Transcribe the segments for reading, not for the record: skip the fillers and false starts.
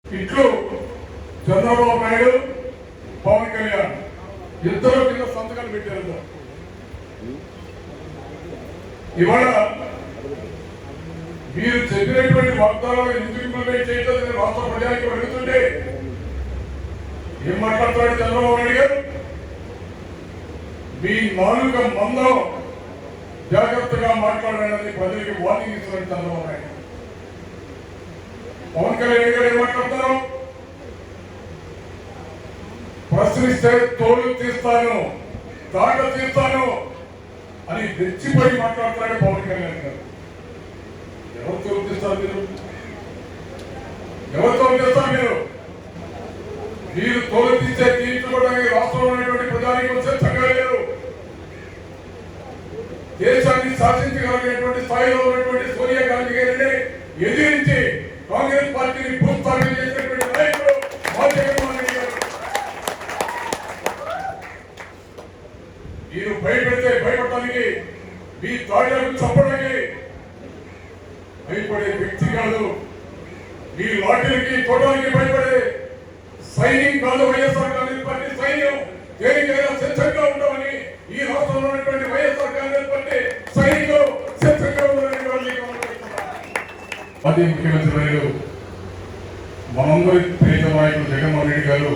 ఇట్లు చంద్రబాబు నాయుడు పవన్ కళ్యాణ్ ఇద్దరు కింద సంతకాలు పెట్టారు. ఇవాళ మీరు చెప్పినటువంటి వాగ్దానాలు ఎందుకు ఇంప్లిమెంట్ చేయలేదు రాష్ట్ర ప్రజానికి అడుగుతుంటే ఏం మాట్లాడతాడు చంద్రబాబు నాయుడు గారు? మీ నాలుక మందం జాగ్రత్తగా మాట్లాడాలని ప్రజలకి వార్నింగ్ ఇస్తున్నాడు చంద్రబాబు నాయుడు. పవన్ కళ్యాణ్ గారు ఏం మాట్లాడతారు? ప్రశ్నిస్తే తోలు తీస్తాను, దాట తీస్తాను అని రెచ్చిపోయి మాట్లాడతాడు పవన్ కళ్యాణ్ గారు. ఎవరు తోలు తీస్తారు మీరు? ఎవరు తోలు తీస్తారు మీరు? మీరు తోలు తీసే తీర్చుకోవడానికి రాష్ట్రంలో ఉన్నటువంటి ప్రజానికి సిద్ధంగా లేరు. దేశాన్ని శాసించగలిగినటువంటి స్థాయిలో ఉన్నటువంటి సోనియా గాంధీ గారిని ఎదిరించి కాంగ్రెస్ పార్టీని భూస్థాపన చేసినటువంటి నాయకుడు మా జగన్మోహన్ రెడ్డి గారు. మీరు భయపెడితే భయపడటానికి, మీ దాడులకు చంపడానికి భయపడే వ్యక్తి కాదు. మీ లాఠీలకి తోటానికి భయపడే సైన్యం కాదు వైఎస్ఆర్ కాంగ్రెస్ పార్టీ సైన్యం. దేనికైనా సిద్ధంగా ఉంటామని ఈ రాష్ట్రంలో ఉన్నటువంటి వైఎస్ఆర్ కాంగ్రెస్ పార్టీ సైనికులు సిద్ధంగా ఉన్నారని మాజీ ముఖ్యమంత్రి వర్యులు మనందరి ప్రియత నాయకులు జగన్మోహన్ రెడ్డి గారు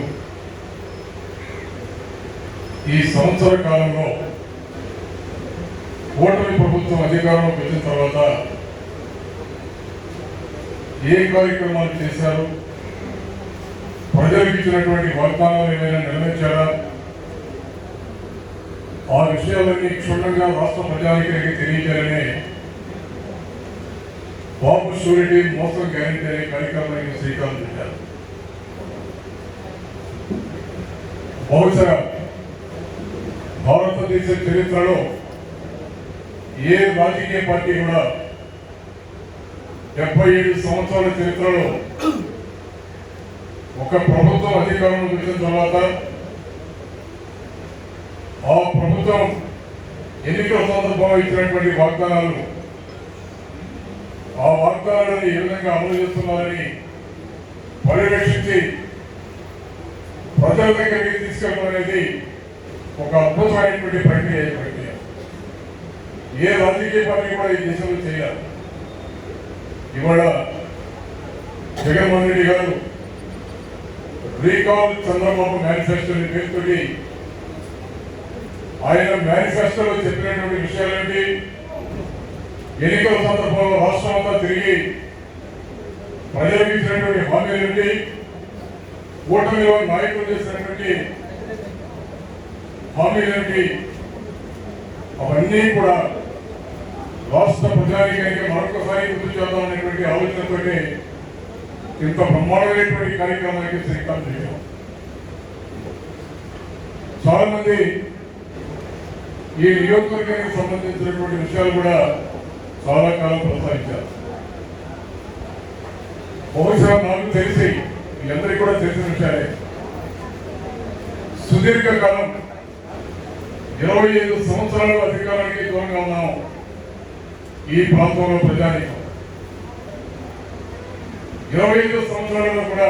ఈ సంవత్సర కాలంలో కూటమి ప్రభుత్వం అధికారంలోకి వచ్చిన తర్వాత ఏ కార్యక్రమాలు చేశారు, ప్రజలకు ఇచ్చినటువంటి వాగ్దానాలు ఏమైనా నెరవేర్చారా, ఆ విషయాలన్నీ క్షుణ్ణంగా రాష్ట్ర ప్రజానికి తెలియజేయాలని బాబు షూరిటీ మోసం గ్యారెంటీ అనే కార్యక్రమానికి శ్రీకారం చుట్టారు. బహుశా భారతదేశ చరిత్రలో ఏ రాజకీయ పార్టీ కూడా 77 సంవత్సరాల చరిత్రలో ఒక ప్రభుత్వం అధికారంలోకి వచ్చిన తర్వాత ఆ ప్రభుత్వం ఎన్నికల సందర్భంగా ఇచ్చినటువంటి వాగ్దానాలు, ఆ వాగ్దానాలను ఏ విధంగా అమలు చేస్తున్నారని పర్యవేక్షించి ప్రజల దగ్గరికి తీసుకెళ్ళడం అనేది ఒక అద్భుతమైనటువంటి ప్రక్రియ. ఏ రాజకీయ పార్టీ కూడా ఈ దేశంలో చేయాలి. ఇవాళ జగన్మోహన్ రెడ్డి గారు రీకాల్ చంద్రబాబు మేనిఫెస్టోని పేరుతోటి ఆయన మేనిఫెస్టోలో చెప్పినటువంటి విషయాలేంటి, ఎన్నికల సందర్భంలో రాష్ట్రం అంతా తిరిగి ప్రజలకు ఇచ్చినటువంటి హామీలేంటి, కూటమిలో నాయకులు చేసినటువంటి హామీలేంటి, అవన్నీ కూడా రాష్ట్ర ప్రజానికానికి మరొకసారి గుర్తు చేద్దామనేటువంటి ఆలోచనతో ఇంత బ్రహ్మాండమైనటువంటి కార్యక్రమానికి శ్రీకారం చేశాం. చాలా మంది ఈ నియోజకవర్గానికి సంబంధించినటువంటి విషయాలు కూడా చాలా కాలం ప్రస్తావించారు. బహుశా నాకు తెలిసి వీళ్ళందరికీ కూడా తెలిసిన విషయాలే. సుదీర్ఘకాలం 25 సంవత్సరాలు అధికారానికి దూరంగా ఉన్నాము ఈ ప్రాంతంలో ప్రజానికి. 25 సంవత్సరాలలో కూడా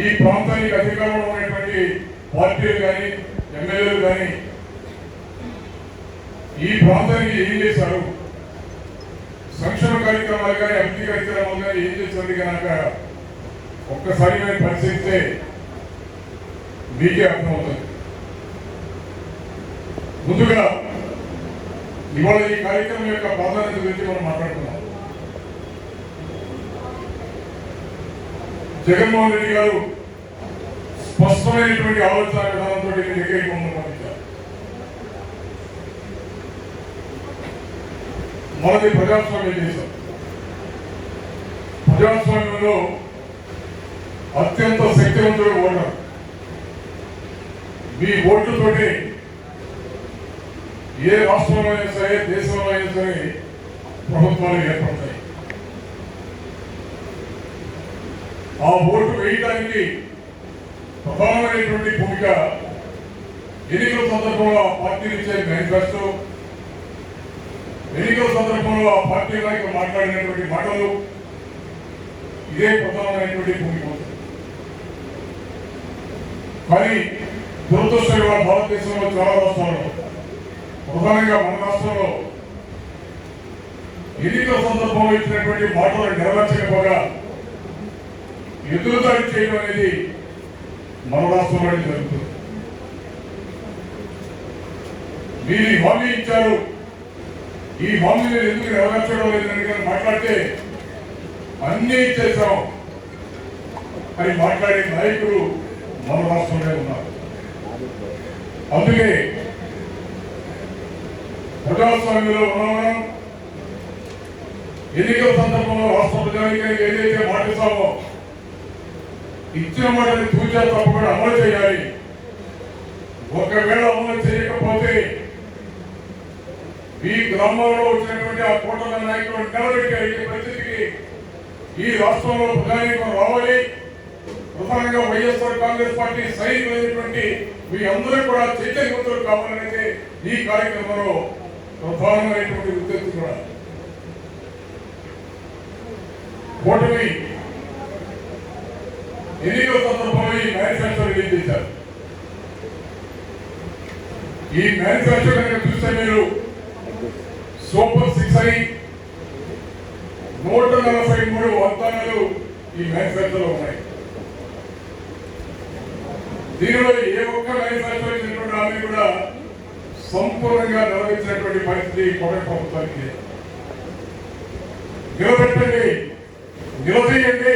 ఈ ప్రాంతానికి అధికారంలో ఉన్నటువంటి పార్టీలు కానీ ఎమ్మెల్యేలు కానీ ఈ ప్రాంతానికి ఏం చేశారు, సంక్షేమ కార్యక్రమాలు కానీ అభివృద్ధి కార్యక్రమాలు కానీ ఏం చేశారు కనుక ఒక్కసారి మేము పరిశీలిస్తే మీకే అర్థమవుతుంది. ముందుగా ఇవాళ ఈ కార్యక్రమం యొక్క ప్రాధాన్యత గురించి మనం మాట్లాడుతున్నాం. జగన్మోహన్ రెడ్డి గారు స్పష్టమైనటువంటి ఆలోచన విధానంతో మీ దగ్గరికి పంపించారు. మనది ప్రజాస్వామ్య దేశం. ప్రజాస్వామ్యంలో అత్యంత శక్తివంతుడు ఓటర్. మీ ఓట్లతోటి ఏ రాష్ట్రంలో అయినా సరే, దేశంలో అయినా సరే ప్రభుత్వాలు ఏర్పడతాయి. ఆ ఓటు వేయడానికి ప్రధానమైనటువంటి భూమిక ఎన్నికల సందర్భంలో ఆ పార్టీలు ఇచ్చే మేనిఫెస్టో, ఎన్నికల సందర్భంలో ఆ పార్టీ నాయకులు మాట్లాడినటువంటి మాటలు, ఇదే ప్రధానమైనటువంటి భూమిక అవుతుంది. కానీ దురదృష్టంగా భారతదేశంలో చాలా రాష్ట్రాల్లో, ప్రధానంగా మన రాష్ట్రంలో ఎన్నికల సందర్భంలో ఇచ్చినటువంటి మాటలు నెరవేర్చకపోగా ఎదురుదాడి చేయడం అనేది మన రాష్ట్రంలో జరుగుతుంది. మీరు హామీ ఇచ్చారు, ఈ హామీ మీరు ఎందుకు నెరవేర్చడం లేదని కానీ మాట్లాడితే అన్నీ ఇచ్చేసాం అని మాట్లాడే నాయకులు మన రాష్ట్రంలో ఉన్నారు. అందుకే ప్రజాస్వామ్యంలో ఉన్నామనం ఎన్నికల సందర్భంలో రాష్ట్ర ప్రజానికి ఏదైతే మాటిస్తామో ఇచ్చిన మాటని తూచా తప్పకుండా అమలు చేయాలి. ఒకవేళ అమలు చేయకపోతే ఈ గ్రామంలో వచ్చినటువంటి ఆ కూటమి నాయకులను నిలబెట్టే పరిస్థితికి ఈ రాష్ట్రంలో ప్రజానీకం రావాలి. ప్రధానంగా వైఎస్ఆర్ కాంగ్రెస్ పార్టీ సైనికులైనటువంటి మీ అందరూ కూడా చైతన్యవంతులు కావాలనేది ఈ కార్యక్రమంలో ప్రధానమైనటువంటి ఉద్దేశం కూడా. కూటమి ఎన్నికల సందర్భంలో ఈ మేనిఫెస్టో రిలీజ్ చేశారు. ఈ మేనిఫెస్టో కనుక చూస్తే మీరు సూపర్ 6 అని 143 వాగ్దానాలు ఈ మేనిఫెస్టోలో ఉన్నాయి. దీనిలో ఏ ఒక్క మేనిఫెస్టో ఇచ్చినటువంటి హామీ కూడా సంపూర్ణంగా నెరవేర్చినటువంటి పరిస్థితి కూటమి ప్రభుత్వానికి. నిలబెట్టండి, నిలదీయండి.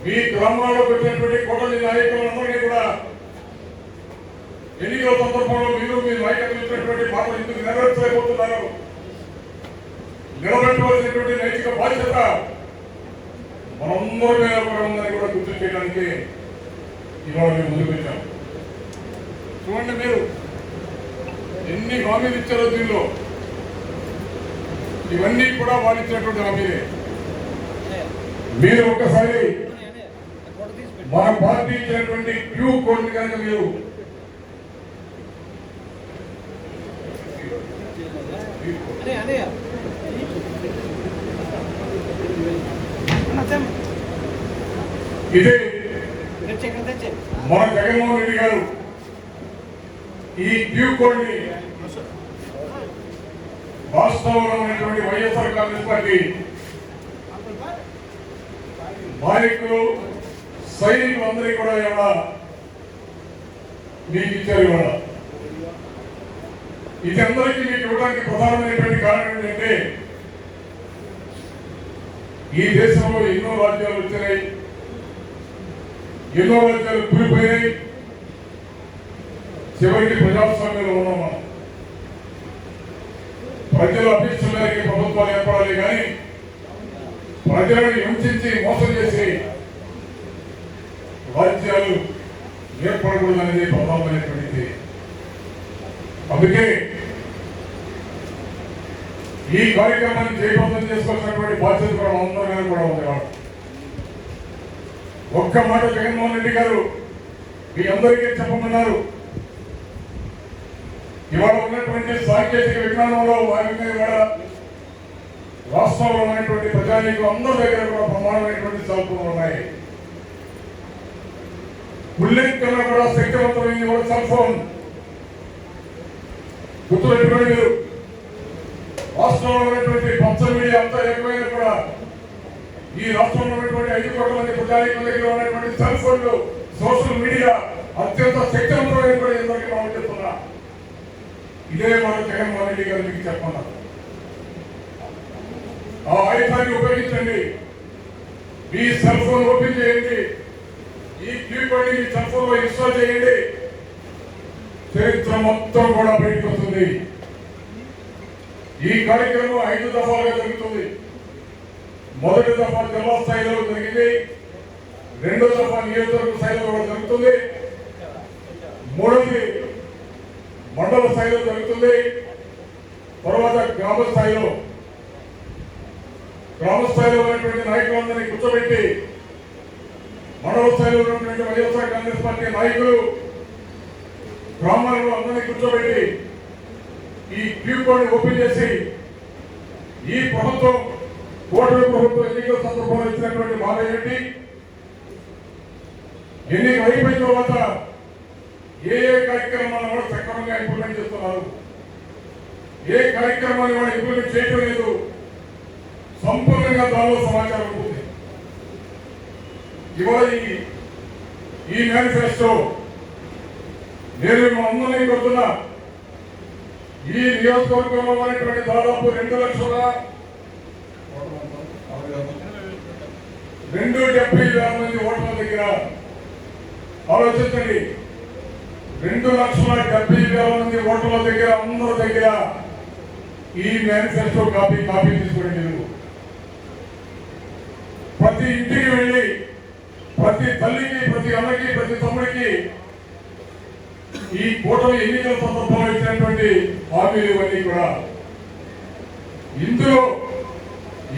మీ గ్రామాల్లో పెట్టినటువంటి కూటమి నాయకులందరినీ కూడా ఎన్నికల సందర్భంలో మీరు మీ నాయకులు ఇచ్చినటువంటి మాటలు ఎందుకు నెరవేర్చలేకపోతున్నారు? నిలబెట్టవలసినటువంటి నైతిక బాధ్యత మనందరి మీద కూడా ఉందని కూడా గుర్తు చేయడానికి ఇవాళ మేము ముందుకు వచ్చాం. చూడండి, మీరు ఎన్ని హామీలు ఇచ్చారో దీనిలో ఇవన్నీ కూడా వాళ్ళు ఇచ్చినటువంటి హామీలే. మీరు ఒక్కసారి మన పార్టీ ఇచ్చినటువంటి క్యూ కోడ్ కనుక మీరు ఇదే మన జగన్మోహన్ రెడ్డి గారు ఈ క్యూ కోడ్ ని రాష్ట్రంలో ఉన్నటువంటి వైఎస్ఆర్ కాంగ్రెస్ పార్టీ నాయకులు సైనికులు అందరికీ కూడా ఇవాళ మీకు ఇచ్చారు. ఇవాళ ఇది అందరికీ మీకు ఇవ్వడానికి ప్రధానమైనటువంటి కారణం ఏంటంటే ఈ దేశంలో ఎన్నో రాజ్యాలు వచ్చినాయి, ఎన్నో రాజ్యాలు కూలిపోయాయి. చివరికి ప్రజాస్వామ్యంలో ఉన్నాం మనం. ప్రజల అభీష్టం మేరకు ప్రభుత్వాలు ఏర్పడాలి, కానీ ప్రజలను హింసించి మోసం చేసి రాజ్యాలు ఏర్పడకూడదనేది ప్రధానమైనటువంటిది. అందుకే ఈ కార్యక్రమాన్ని జయప్రదం చేసుకోవాల్సినటువంటి బాధ్యత కూడా అందరి కూడా ఉంది. ఒక్క మాట జగన్మోహన్ రెడ్డి గారు మీ అందరికీ చెప్పమన్నారు. ఇవాళ ఉన్నటువంటి సాంకేతిక విజ్ఞానంలో భాగంగా ఇవాళ రాష్ట్రంలో ఉన్నటువంటి ప్రజానీకులు అందరి దగ్గర కూడా ప్రమాణమైనటువంటి సెల్ ఉన్నాయి. బుల్లెట్ కన్నా కూడా శక్తివంతమైంది కూడా సెల్ ఫోన్. గుర్తుపెట్టుకోండి, మీరు రాష్ట్రంలో ఉన్నటువంటి పచ్చ మీడియా అంతా ఎక్కువైనా కూడా ఈ రాష్ట్రంలో ఉన్నటువంటి 5 కోట్ల మంది ప్రజానీకుల దగ్గర ఉన్నటువంటి సెల్ ఫోన్లు, సోషల్ మీడియా అత్యంత శక్తివంతమైన కూడా అందరికీ మనం చెప్తున్నా. ఇదే మన జగన్మోహన్ రెడ్డి గారు మీకు చెప్పన్నారు. ఆ ఆయుధాన్ని ఉపయోగించండి. మీ సెల్ ఫోన్ ఓపెన్ చేయండి, ఈ క్యూ కోడ్ మీ సెల్ ఫోన్ లో ఇన్స్టాల్ చేయండి. చరిత్ర మొత్తం కూడా బయటకు వస్తుంది. ఈ కార్యక్రమం 5 దఫాలుగా జరుగుతుంది. మొదటి దఫా జిల్లా స్థాయిలో జరిగింది, రెండో దఫా నియోజకవర్గ స్థాయిలో కూడా జరుగుతుంది, మూడవది మండల స్థాయిలో జరుగుతుంది, తర్వాత గ్రామ స్థాయిలో ఉన్నటువంటి నాయకులందరినీ కూర్చోబెట్టి మండల స్థాయిలో ఉన్నటువంటి వైఎస్ఆర్ కాంగ్రెస్ పార్టీ నాయకులు గ్రామాల్లో అందరినీ కూర్చోబెట్టి ఈ క్యూ కోడ్ ఓపెన్ చేసి ఈ ప్రభుత్వం కూటమి ప్రభుత్వం ఎన్నికల సందర్భంలో ఇచ్చినటువంటి మాట ఏంటి? ఎన్నిక అయిపోయిన తర్వాత ఏ కార్యక్రమాలను కూడా సక్రమంగా ఇంప్లిమెంట్ చేస్తున్నారు, ఏ కార్యక్రమాన్ని కూడా ఇంప్లిమెంట్ చేయడం లేదు, సంపూర్ణంగా దానిలో సమాచారం ఉంటుంది. ఇవాళ ఈ మేనిఫెస్టో నేను మా అందరినీ కోరుతున్నా, ఈ నియోజకవర్గంలో ఉన్నటువంటి దాదాపు 2,70,000 మంది ఓటర్ల దగ్గర ఆలోచించండి. 2,70,000 మంది ఓటర్ల దగ్గర అందరి దగ్గర ఈ మేనిఫెస్టో కాపీ తీసుకోండి. ప్రతి ఇంటికి వెళ్ళి ప్రతి తల్లికి, ప్రతి అన్నకి, ప్రతి తమ్ముడికి ఈ కూటమి ఎన్నికల సందర్భంలో ఇచ్చినటువంటి హామీలు ఇవన్నీ కూడా, ఇందులో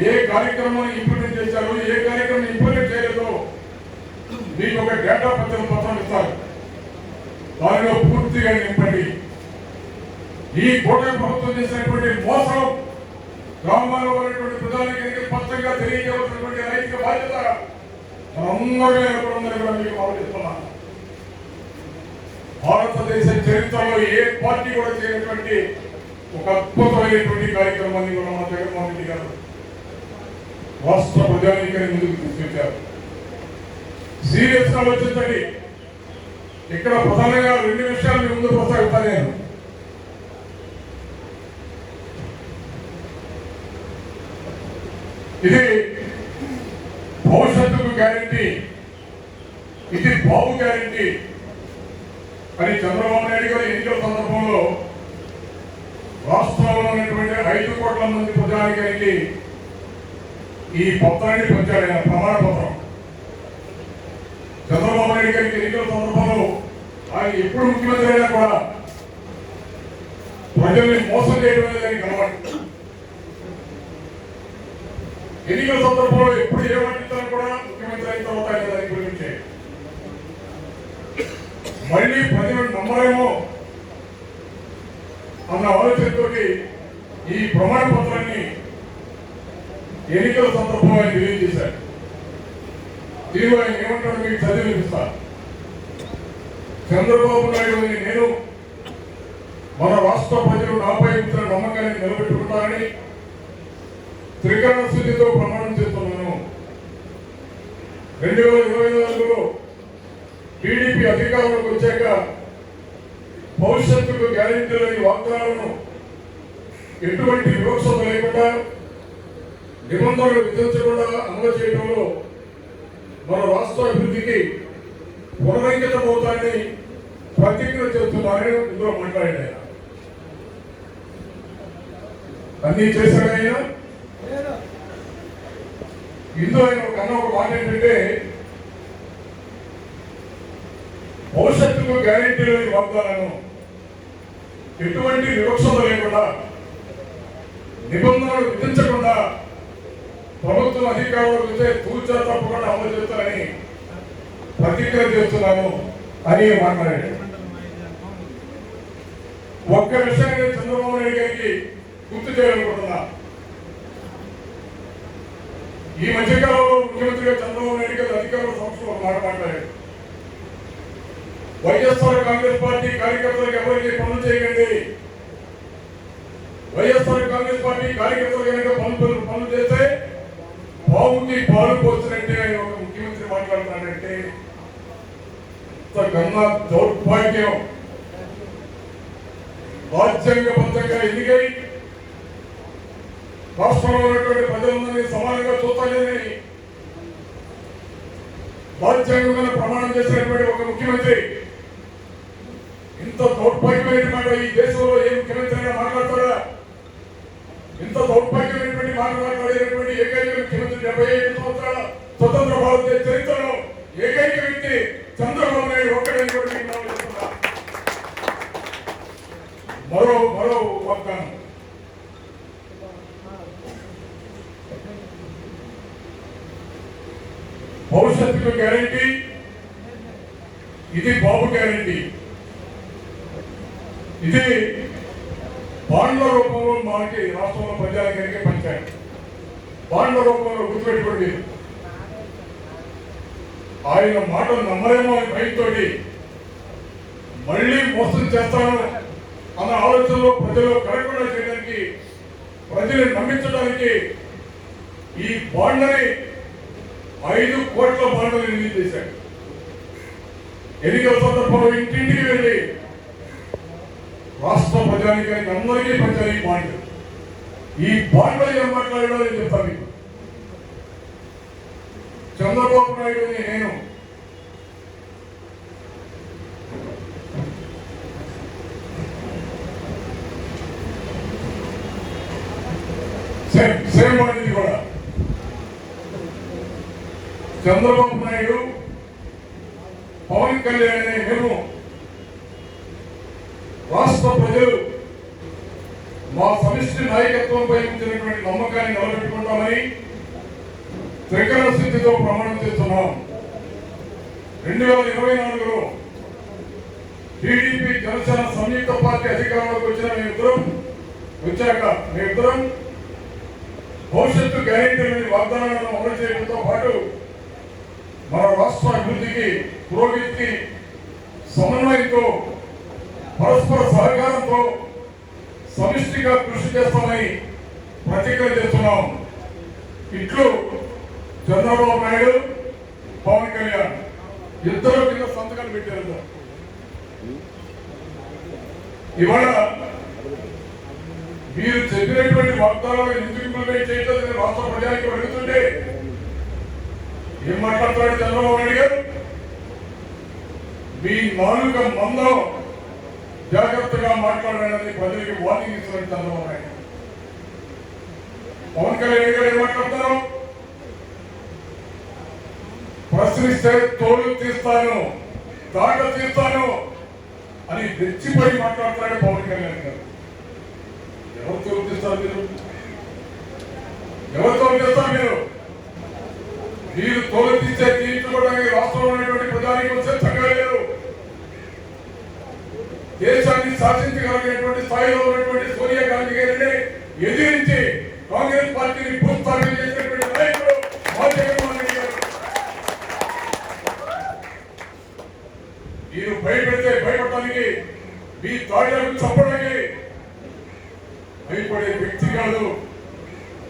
ఏ కార్యక్రమాన్ని ఇంప్లిమెంట్ చేశారో, ఏ కార్యక్రమం ఇంప్లిమెంట్ చేయలేదో మీకు ఒక డేటా పత్రం ఇస్తారు. దానిలో పూర్తిగా నింపండి. ఈ కూటమి ప్రభుత్వం చేసినటువంటి మోసం గ్రామాల్లో ఉన్నటువంటి ప్రజానికి స్పష్టంగా తెలియజేయవలసినటువంటి నైతిక బాధ్యత మనందరూ కూడా మీకు ఆలోచిస్తున్నాం. భారతదేశ చరిత్రలో ఏ పార్టీ కూడా చేయనటువంటి ఒక అద్భుతమైనటువంటి కార్యక్రమాన్ని కూడా మన జగన్మోహన్ రెడ్డి గారు రాష్ట్ర ప్రజానీకాన్ని ముందుకు తీసుకొచ్చారు. సీరియస్ గా ఆలోచించండి. ఇక్కడ ప్రధానంగా 2 విషయాలు మీ ముందు ప్రస్తావిస్తాను నేను. ఇది భవిష్యత్తుకు గ్యారంటీ, ఇది బాబు గ్యారంటీ అని చంద్రబాబు నాయుడు గారు ఎన్నికల సందర్భంలో రాష్ట్రంలో ఉన్నటువంటి 5 కోట్ల మంది ప్రజానికానికి ఈ పత్రాన్ని పంచాడు. ఆయన ప్రమాణ పత్రం. చంద్రబాబు నాయుడు గారికి ఎన్నికల సందర్భంలో ఆయన ఎప్పుడు ముఖ్యమంత్రి అయినా కూడా ప్రజల్ని మోసం చేయడం అనేది కలవాడు. ఎన్నికల సందర్భంలో ఎప్పుడు ఏమంటారో కూడా ముఖ్యమంత్రి అయిన తర్వాత ఆయన దాన్ని గురించి మళ్ళీ ప్రజలు నమ్మరేమో అన్న ఆలోచనతో ఈ ప్రమాణ పత్రాన్ని ఎన్నికల సందర్భంలో ఆయన తెలియజేశారు. దీనిలో ఆయన ఏమంటాడు మీకు చదివి వినిపిస్తారు. చంద్రబాబు నాయుడు నేను మన రాష్ట్ర ప్రజలు నాపై ఇచ్చిన నమ్మకాన్ని నిలబెట్టుకుంటారని త్రికరణ శుద్ధితో ప్రమాణం చేస్తున్నాను. 2024లో టీడీపీ అధికారంలోకి వచ్చాక భవిష్యత్తుకు గ్యారెంటీలని వాగ్దానాలను ఎటువంటి వివక్షత లేకుండా, నిబంధనలు విధించకుండా అమలు చేయడంలో మన రాష్ట్ర అభివృద్ధికి పునరంకితమవుతాయని ప్రతిజ్ఞ చేస్తున్నారని ఇందులో మాట్లాడాడు. ఆయన అన్ని చేశాడు. ఆయన ఇందులో ఆయన ఒక మాట ఏంటంటే, భవిష్యత్తుకు గ్యారెంటీలని వాగ్దానాలను ఎటువంటి వివక్షత లేకుండా, నిబంధనలు విధించకుండా ప్రభుత్వం అధికారులకు వచ్చే తూచా తప్పకుండా అమలు చేస్తారని ప్రతిజ్ఞ చేస్తున్నాను అని మాట్లాడాడు. ఒక్క విషయాన్ని చంద్రబాబు నాయుడు గారికి గుర్తు చేయాలనుకుంటున్నా. ఈ మధ్యకాలంలో ముఖ్యమంత్రిగా చంద్రబాబు నాయుడు గారు అధికారుల సంస్థలో మాట మాట్లాడారు. వైఎస్ఆర్ కాంగ్రెస్ పార్టీ కార్యకర్తలకు ఎవరికి పనులు చేయకండి, వైఎస్ఆర్ కాంగ్రెస్ పార్టీ కార్యకర్తలు కనుక పనులు చేస్తే బాబుకి పాలు పోస్తున్నట్టే ఆయన ఒక ముఖ్యమంత్రి మాట్లాడుతున్నాడంటే కన్నా దౌర్భాగ్యం. రాజ్యాంగబద్ధంగా ఎన్నికై రాష్ట్రంలో ఉన్నటువంటి ప్రజలందరినీ సమానంగా చూస్తానని రాజ్యాంగమైన ప్రమాణం చేసినటువంటి ఒక ముఖ్యమంత్రి ఇంత దౌర్భాగ్యమైన మాట ఈ దేశంలో ఏ ముఖ్యమంత్రి అయినా మాట్లాడతారా? ఇంత దౌర్భాగ్యమైనటువంటి మాట మాట్లాడేటువంటి ఏకైక ముఖ్యమంత్రి 75 సంవత్సరాల స్వతంత్ర భారతదేశ చరిత్రలో ఏకైక వ్యక్తి చంద్రబాబు నాయుడు ఒక్కడని కూడా మీకు ఆలోచిస్తున్నా. మరో వాగ్దానం. భవిష్యత్తుకు గ్యారంటీ, ఇది బాబు గ్యారంటీ. ఇది బాండ్ల రూపంలో మనకి రాష్ట్రంలో ప్రజానికానికి పంచారు. బాండ్ల రూపంలో గుర్తుపెట్టుకోండి. ఆయన మాటలు నమ్మలేమో అని భయంతో మళ్ళీ మోసం చేస్తాను అన్న ఆలోచనలో ప్రజలు కలగకుండా చేయడానికి, ప్రజల్ని నమ్మించడానికి ఈ బాండ్లని 5 కోట్ల బాండ్లు రిలీజ్ చేశాడు. ఎన్నికల సందర్భంలో ఇంటింటికి వెళ్ళి రాష్ట్ర ప్రజానికానికి అందరికీ పంచారు ఈ బాండ్. ఈ బాండ్లు ఏం మాట్లాడాలో నేను చెప్తాను మీకు. చంద్రబాబు నాయుడుని నేను సేమ్ బాండ్ కూడా చంద్రబాబు నాయుడు, పవన్ కళ్యాణ్ అనే మేము రాష్ట్ర ప్రజలు మా సమిష్టి నాయకత్వంపై ఉంచినటువంటి నమ్మకాన్ని నిలబెట్టుకుంటామని త్రికరణ స్థితితో ప్రమాణం చేస్తున్నాం. 2024లో టీడీపీ జనసేన సంయుక్త పార్టీ అధికారంలోకి వచ్చాక మేమిద్దరం భవిష్యత్తు గ్యారెంటీలని వాగ్దానాలను అమలు చేయడంతో పాటు మన రాష్ట్ర అభివృద్ధికి, పురోగతికి సమన్వయంతో, పరస్పర సహకారంతో సమిష్టిగా కృషి చేస్తామని ప్రతిజ్ఞ చేస్తున్నాం. ఇట్లు చంద్రబాబు నాయుడు, పవన్ కళ్యాణ్ ఇద్దరు కింద సంతకాలు పెట్టారు. ఇవాళ మీరు చెప్పినటువంటి వాగ్దానాలు ఎందుకు ఇంప్లిమెంట్ చేయట్లేదని రాష్ట్ర ప్రజానికి అడుగుతుంటే ఏం మాట్లాడతాడు చంద్రబాబు నాయుడు గారు? మీ నాలుక మందం జాగ్రత్తగా మాట్లాడాలని ప్రజలకి వార్నింగ్ ఇస్తున్నారు చంద్రబాబు నాయుడు. పవన్ కళ్యాణ్ గారు ఏం మాట్లాడతారు? ప్రశ్నిస్తే తోలు తీస్తాను, దాట తీస్తాను అని రెచ్చిపోయి మాట్లాడతాడు పవన్ కళ్యాణ్ గారు. ఎవరు తోలు తీస్తారు మీరు? ఎవరు తోలు తీస్తారు మీరు? మీరు తోలు తీసే తీర్చుకోవడానికి రాష్ట్రంలో ఉన్నటువంటి ప్రజానికి సిద్ధంగా లేరు. దేశాన్ని శాసించగలిగినటువంటి స్థాయిలో ఉన్నటువంటి సోనియా గాంధీ గారిని ఎదిరించి కాంగ్రెస్ పార్టీని భూస్థాపన చేసినటువంటి నాయకుడు జగన్మోహన్ రెడ్డి గారు. మీరు భయపెడితే భయపడటానికి, మీ దాడులకు చంపడానికి భయపడే వ్యక్తి కాదు.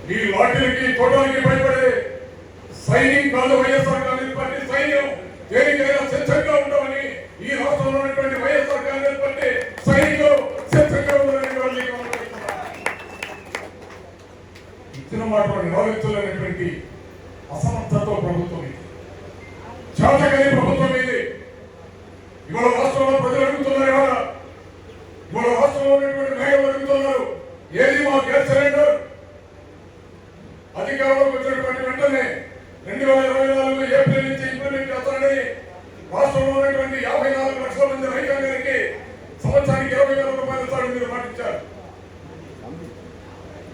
మీ లాఠీలకి తోటానికి భయపడే సైనిక్ కాదు వైఎస్ఆర్ కాంగ్రెస్ పార్టీ సైన్యం. దేనికైనా సిద్ధంగా ఉంటామని ఈ రాష్ట్రంలో ఉన్నటువంటి వైఎస్ఆర్ కాంగ్రెస్ పార్టీ సైనికులు సిద్ధంగా ఉండాలని వాళ్ళు ఇచ్చిన మాట నిరోధించలేనటువంటి అసమర్థతో ప్రభుత్వం ఇది, చేతకాని ప్రభుత్వం ఇది. ఇవాళ రాష్ట్రంలో ప్రజలు అడుగుతున్నారు, ఇవాళ రాష్ట్రంలో ఉన్నటువంటి మహిళలు అడుగుతున్నారు, ఏది మా గ్యాస్ సిలిండర్? అధికారంలోకి వచ్చినటువంటి వెంటనే 2024 ఏప్రిల్ నుంచి ఇంప్లిమెంట్ చేస్తారని రాష్ట్రంలో ఉన్నటువంటి 54 లక్షల మంది రైతాంగానికి సంవత్సరానికి 20,000 రూపాయలు ఇస్తారని మీరు మాటిచ్చారు.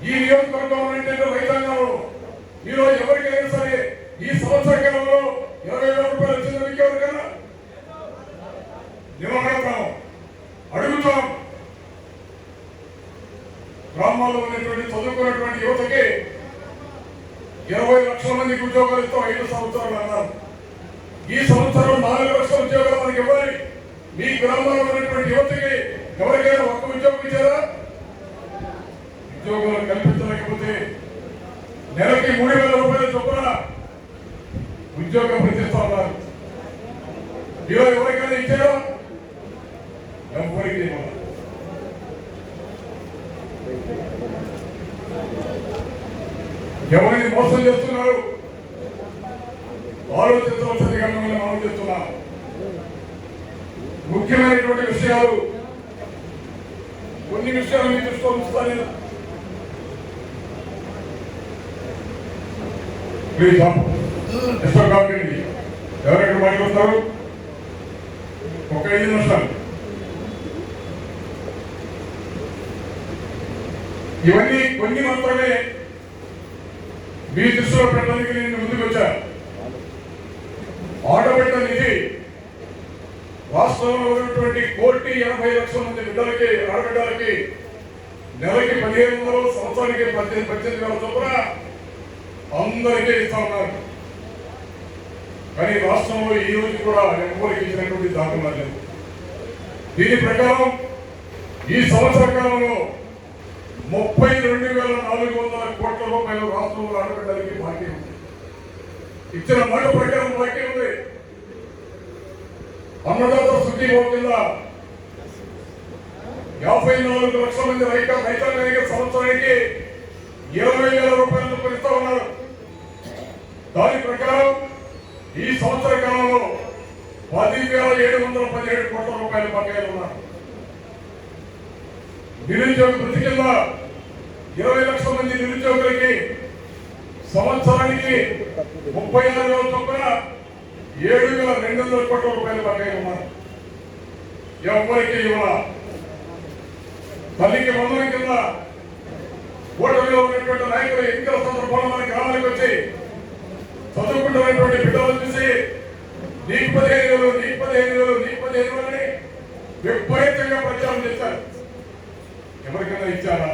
ఈ నియోజకవర్గంలో ఉన్నటువంటి రైతాంగంలో మీరు ఎవరికైనా సరే ఈ సంవత్సర కాలంలో 20,000 రూపాయలు వచ్చింది మీకు ఎవరికైనా? నిలబడతాం, అడుగుతాం. గ్రామాల్లో ఉన్నటువంటి చదువుకున్నటువంటి యువతకి 20 లక్షల మందికి ఉద్యోగాలు ఇస్తాం 5 సంవత్సరాలు అన్నారు. ఈ సంవత్సరం 4 లక్షల ఉద్యోగాలు మనకి ఇవ్వాలి. మీ గ్రామాల్లో ఉన్నటువంటి యువతకి ఎవరికైనా ఒక్క ఉద్యోగం ఇచ్చారా? ఉద్యోగాలు కల్పించలేకపోతే నెలకి 3,000 రూపాయల చొప్పున ఉద్యోగం ప్రతిస్తా ఉన్నారు. మీరు ఎవరికైనా ఇచ్చారా? ఎవరికి ఇవ్వాలి. ఎవరిని మోసం చేస్తున్నారు ఆలోచించవలసిందిగా మిమ్మల్ని మనం చేస్తున్నాం. ముఖ్యమైనటువంటి విషయాలు కొన్ని విషయాలు మీ దృష్టిలో ఉంచుతాను. ప్లీజ్ డిస్టర్బ్ కాకండి. ఎవరెక్కడ మాట్లాడతారు? ఒక 5 నిమిషాలు. ఇవన్నీ కొన్ని మాత్రమే మీ దృష్టిలో పెట్టడానికి నేను ముందుకు వచ్చాను. ఆడబిడ్డ నిధి రాష్ట్రంలో ఉన్నటువంటి 1,80,00,000 మంది బిడ్డలకి, ఆడబిడ్డలకి నెలకి 1,500, సంవత్సరానికి 18,000 చొప్పున అందరికీ ఇస్తా ఉన్నారు. కానీ రాష్ట్రంలో ఈ రోజు కూడా ఎవరికి ఇచ్చినటువంటి దాఖలా లేదు. దీని ప్రకారం ఈ సంవత్సర కాలంలో 32,400 కోట్ల రూపాయలు రాష్ట్రంలో అడగడానికి బాకీ ఉంది. ఇచ్చిన మాట ప్రకారం బాకీ ఉంది. అన్నదాత సుఖీభావ కింద 54 లక్షల మంది రైతాంగానికి సంవత్సరానికి 20,000 రూపాయలు ఇస్తా ఉన్నారు. దాని ప్రకారం ఈ సంవత్సర కాలంలో 10,717 కోట్ల రూపాయల బకాయిలు ఉన్నారు. నిరుద్యోగ వృత్తి కింద 20 లక్షల మంది నిరుద్యోగులకి సంవత్సరానికి 36,000 చొప్పున 7,200 కోట్ల రూపాయల బకాయిలు ఉన్నారు. ఎవరికి ఇవ్వాల? తల్లికి వందనం కింద ఓటమిలో ఉన్నటువంటి నాయకులు ఎన్నికల సందర్భంలో మన గ్రామానికి వచ్చి చదువుకుంటున్నటువంటి బిడ్డలు చూసి నీకు 15,000 నీకు 15,000 నీకు 15,000 అని విపరీతంగా ప్రచారం చేశారు. ఎవరికైనా ఇచ్చారా?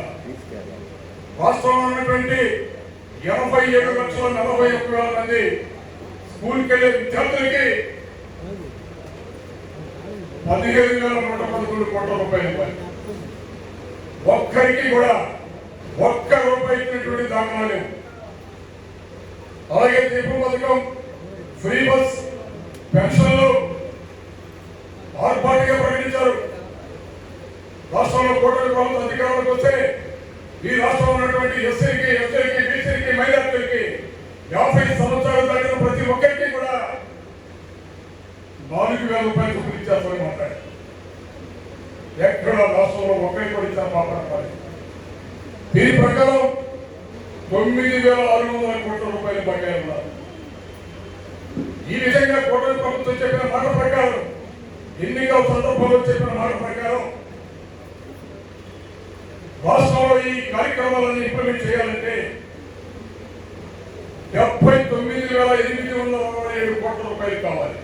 రాష్ట్రంలో ఉన్నటువంటి 87,41,000 మంది స్కూల్కి వెళ్ళే విద్యార్థులకి 15,111 కోట్ల రూపాయలు ఇవ్వాలి. ఒక్కరికి కూడా ఒక్క రూపాయి ఇచ్చినటువంటి దాఖలా లేవు. అలాగే దీపం పథకం, ఫ్రీ బస్, పెన్షన్లు ఆర్భాటిగా ప్రకటించారు. రాష్ట్రంలో కూటమి ప్రభుత్వం అధికారంలోకి వస్తే ఈ రాష్ట్రంలో ఉన్నటువంటి ఎస్సీకి, ఎస్టీకి, బీసీకి, మైనార్టీలకి 50 సంవత్సరాలు దాటిన ప్రతి ఒక్కరికి కూడా 4,000 రూపాయలు చొప్పున ఇచ్చేస్తామని మాట్లాడారు. ఎక్కడ రాష్ట్రంలో ఒక్కరికి కూడా ఇచ్చారు మాట్లాడాలి. దీని ప్రకారం 9,600 కోట్ల రూపాయల బకాయిలు ఉన్నారు. ఈ విధంగా కూటమి ప్రభుత్వం చెప్పిన మాట ప్రకారం, ఎన్నికల సందర్భంలో చెప్పిన మాట ప్రకారం రాష్ట్రంలో ఈ కార్యక్రమాలను ఇంప్లిమెంట్ చేయాలంటే 79,827 కోట్ల రూపాయలు కావాలి.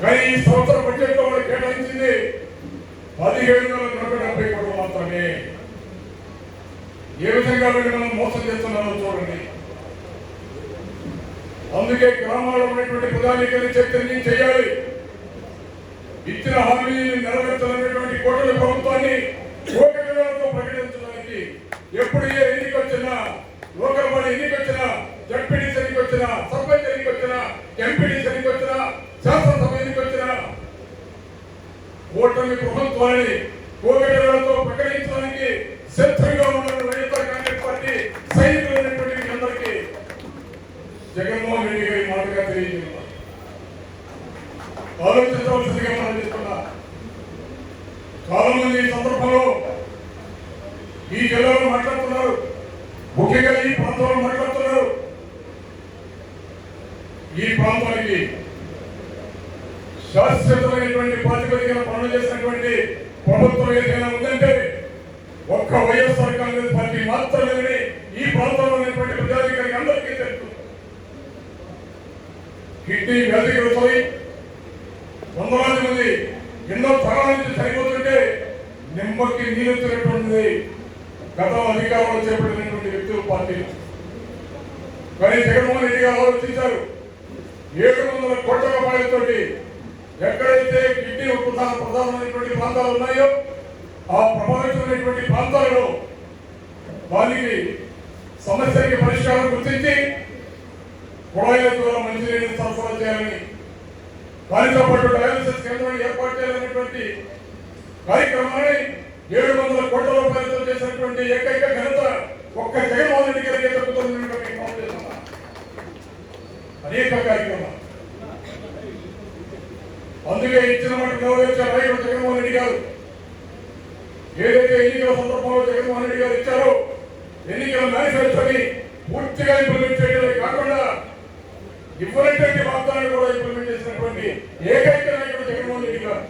కానీ ఈ సంవత్సర బడ్జెట్ లో వాళ్ళు కేటాయించింది 17,170 కోట్లు మాత్రమే. ఏ విధంగా మనం మోసం చేస్తున్నారో చూడండి. అందుకే గ్రామాల్లో ఉన్నటువంటి ప్రజానీకాన్ని చైతన్యం చేయాలి. ఇచ్చిన హామీని నెరవేర్చాలనేటువంటి కూటమి ప్రభుత్వాన్ని ఓకటితో ప్రకటించడానికి ఎప్పుడు ఏ ఎన్నిక వచ్చినా, లోకల్ బాడీ ఎన్నిక వచ్చినా, జడ్పీటీసీ ఎన్నిక వచ్చినా, సర్పంచ్ ఎన్నిక వచ్చినా, ఎంపీటీసీ ఎన్నిక వచ్చినా, శాసనసభ ఎన్నిక వచ్చినా కూటమి ప్రభుత్వాన్ని ఓకటితో ప్రకటించడానికి సిద్ధంగా ఉన్న వైఎస్ఆర్ కాంగ్రెస్ పార్టీ సైనికులైనటువంటి అందరికీ జగన్మోహన్ రెడ్డి గారి మాటగా తెలియజేస్తున్నారు. ఆలోచించవలసిందిగా మనం చేస్తున్నా. చాలా మంది ఈ సందర్భంలో ఈ జిల్లాలో మాట్లాడుతున్నారు, ముఖ్యంగా ఈ ప్రాంతంలో మాట్లాడుతున్నారు. ఈ ప్రాంతానికి శాశ్వతమైనటువంటి ప్రాతిపదికన పనులు చేసినటువంటి ప్రభుత్వం ఏదైనా ఉందంటే ఒక్క వైఎస్ఆర్ కాంగ్రెస్ పార్టీ మాత్రమే. ఈ ప్రాంతంలో ఉన్నటువంటి ప్రజాధికారికి అందరికీ తెలుసు. కిడ్నీ వ్యాధిగ్రస్తులై వందలాది మంది ఎన్నో తరాల నుంచి చనిపోతుంటే నిమ్మకి నీరెత్తినటువంటిది గత అధికారంలో చేపట్టినటువంటి వ్యక్తులు పార్టీలు. కానీ జగన్మోహన్ రెడ్డి గారు ఆలోచించారు. 700 కోట్ల రూపాయలతోటి ఎక్కడైతే కిడ్నీ ప్రధానమైనటువంటి ప్రాంతాలు ఉన్నాయో ఆ ప్రభావితమైనటువంటి ప్రాంతాలలో వారికి సమస్యకి పరిష్కారం గుర్తించి కుళాయిల ద్వారా మంచినీటిని సరఫరా చేయాలని, దానితో పాటు డయాలసిస్ కేంద్రాన్ని ఏర్పాటు చేయాలనేటువంటి కార్యక్రమాన్ని 700 కోట్ల రూపాయలతో చేసినటువంటి ఏకైక ఘనత ఒక్క జగన్మోహన్ రెడ్డి గారికి దక్కుతున్నటువంటి అనేక కార్యక్రమాలు. అందుకే ఇచ్చిన మాట నెరవేర్చారు నాయకుడు జగన్మోహన్ రెడ్డి గారు. ఏదైతే ఎన్నికల సందర్భంలో జగన్మోహన్ రెడ్డి గారు ఇచ్చారో ఎన్నికల మేనిఫెస్టోని పూర్తిగా ఇంప్లిమెంట్ చేయడమే కాకుండా ఇవ్వనటువంటి వాగ్దానాలు కూడా ఇంప్లిమెంట్ చేసినటువంటి ఏకైక నాయకుడు జగన్మోహన్ రెడ్డి గారు.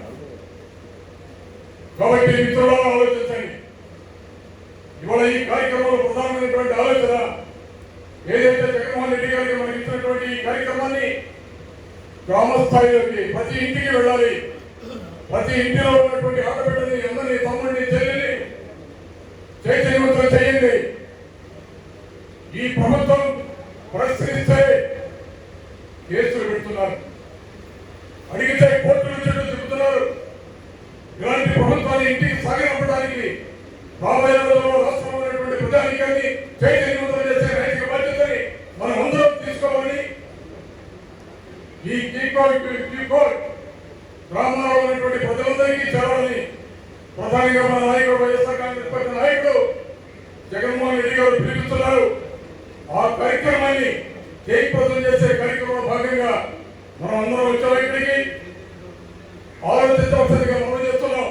కాబట్టి మిత్రులను ఆలోచించండి. ఇవాళ ఈ కార్యక్రమంలో ప్రధానమైనటువంటి ఆలోచన ఏదైతే జగన్మోహన్ రెడ్డి గారికి మనకి ఇచ్చినటువంటి ఈ కార్యక్రమాన్ని గ్రామ స్థాయిలోకి ప్రతి ఇంటికి వెళ్ళాలి. ప్రతి ఇంటిలో ఉన్నటువంటి ఆడబిడ్డని, అందరినీ, తమ్ముడిని, చెల్లిని చైతన్యవంతం చేయండి. ఈ ఈ ప్రభుత్వం పరిశీలిస్తే కేసులు పెడుతున్నారు, అడిగితే కోర్టుల చుట్టూ తిప్పుతున్నారు. ఇలాంటి ప్రభుత్వాన్ని ఇంటికి సాగనంపడానికి రాబోయే రోజుల్లో రాష్ట్రంలో ఉన్నటువంటి ప్రజానీకాన్ని చైతన్యవంతం చేసే నైతిక బాధ్యతని మనం అందరం తీసుకోవాలని, ఈ కీకోడ్ గ్రామాల్లో ఉన్నటువంటి ప్రజలందరికీ చేరాలని ప్రధానిగా మన నాయకుడు వైఎస్ఆర్ కాంగ్రెస్ పార్టీ నాయకుడు జగన్మోహన్ రెడ్డి గారు పిలుపుతున్నారు. ఆ కార్యక్రమాన్ని జయప్రదం చేసే కార్యక్రమంలో భాగంగా మనం అందరం వచ్చాం. ఇక్కడికి ఆలోచించవలసిందిగా మనం చేస్తున్నాం.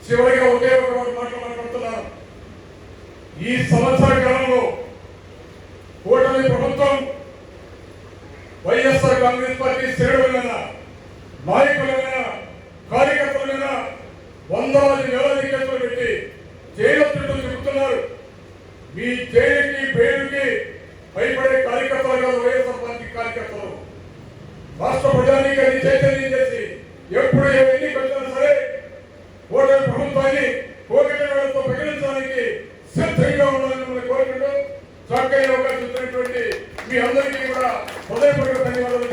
చివరిగా ఒకే ఒక మాట్లాడుతున్నాను. ఈ సంవత్సర కాలంలో కూటమి ప్రభుత్వం వైఎస్ఆర్ కాంగ్రెస్ పార్టీ శ్రేణులైన నాయకులైన కార్యకర్తలైన వందలాది వేలాది కేసులు పెట్టి జైలు చుట్టూ తిరుగుతున్నారు. మీ జైలుకి బెయిల్కి భయపడే కార్యకర్తలు కాదు వైఎస్ఆర్ పార్టీ కార్యకర్తలు. రాష్ట్ర ప్రజానీకాన్ని చైతన్యం చేసి ఎప్పుడు ఎన్నికలు వచ్చినా సరే కూటమి ప్రభుత్వాన్ని కోకిల వేళతో ప్రకటించడానికి సిద్ధంగా ఉండాలని మిమ్మల్ని కోరుకుంటూ చక్కగా అవకాశం ఇచ్చినటువంటి మీ అందరికీ కూడా హృదయపూర్వక ధన్యవాదాలు.